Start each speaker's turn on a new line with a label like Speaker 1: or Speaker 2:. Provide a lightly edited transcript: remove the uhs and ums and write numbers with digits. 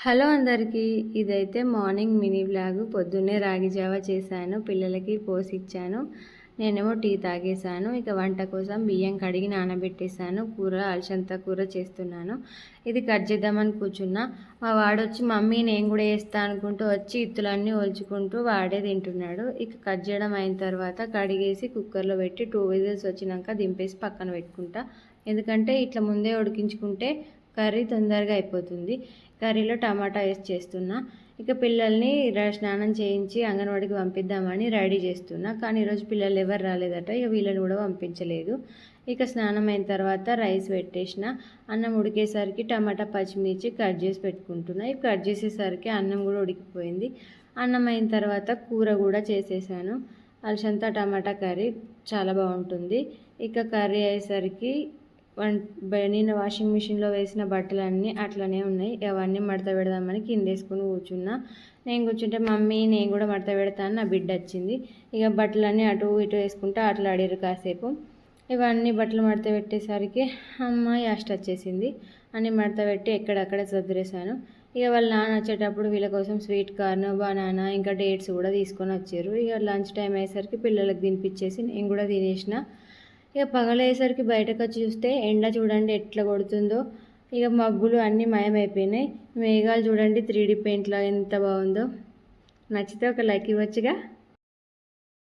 Speaker 1: Hello అందరికీ. ఇదైతే morning mini vlog. పొద్దున్నే రాగి జావ చేశాను, పిల్లలకి పోసిచ్చాను. నేనేమో టీ తాగేశాను. ఇక వంట కోసం బియ్యం కడిగి నానబెట్టేశాను. కూర అలసంద కూర చేస్తున్నాను. ఇది కట్ చేద్దామని కూర్చున్నా. మా వాడొచ్చి మమ్మీ నేను కూడా వేస్తా అనుకుంటూ వచ్చి ఇత్తులన్నీ ఒలుచుకుంటూ వాడే తింటున్నాడు. ఇక కట్ చేయడం అయిన తర్వాత కడిగేసి కుక్కర్లో పెట్టి 2 విజిల్స్ వచ్చినాక దింపేసి పక్కన పెట్టుకుంటా. ఎందుకంటే ఇట్లా ముందే ఉడికించుకుంటే కర్రీ తొందరగా అయిపోతుంది. కర్రీలో టమాటా వేసి చేస్తున్నా. ఇక పిల్లల్ని స్నానం చేయించి అంగన్వాడికి పంపిద్దామని రెడీ చేస్తున్నా. కానీ ఈరోజు పిల్లలు ఎవరు రాలేదట. ఇక వీళ్ళని కూడా పంపించలేదు. ఇక స్నానం అయిన తర్వాత రైస్ పెట్టేసిన. అన్నం ఉడికేసరికి టమాటా పచ్చిమిర్చి కట్ చేసి పెట్టుకుంటున్నా. ఇక కట్ చేసేసరికి అన్నం కూడా ఉడికిపోయింది. అన్నం అయిన తర్వాత కూర కూడా చేసేసాను. అలసంద టమాటా కర్రీ చాలా బాగుంటుంది. ఇక కర్రీ అయ్యేసరికి నేను వాషింగ్ మిషన్లో వేసిన బట్టలన్నీ అట్లనే ఉన్నాయి. అవన్నీ మడత పెడదామని కిందేసుకుని కూర్చున్నా. నేను కూర్చుంటే మమ్మీ నేను కూడా మడత పెడతాను నా బిడ్డ వచ్చింది. ఇక బట్టలన్నీ అటు ఇటు వేసుకుంటూ అట్లా ఆడారు కాసేపు. ఇవన్నీ బట్టలు మడత పెట్టేసరికి అమ్మాయి యాస్ట్ వచ్చేసింది. అన్నీ మడత పెట్టి ఎక్కడక్కడ సర్దిరేసాను. ఇక వాళ్ళ నాన్న వచ్చేటప్పుడు వీళ్ళ కోసం స్వీట్ కార్న్, బనానా ఇంకా డేట్స్ కూడా తీసుకొని వచ్చారు. ఇక లంచ్ టైం అయ్యేసరికి పిల్లలకు తినిపించేసి నేను కూడా తినేసిన. ఇక పగలయ్యేసరికి బయటకు వచ్చి చూస్తే ఎండ చూడండి ఎట్లా కొడుతుందో. ఇక మబ్బులు అన్నీ మాయమైపోయినాయి. మేఘాలు చూడండి 3D పెయింట్లో ఎంత బాగుందో. నచ్చితే ఒక లైక్ ఇవ్వచ్చుగా.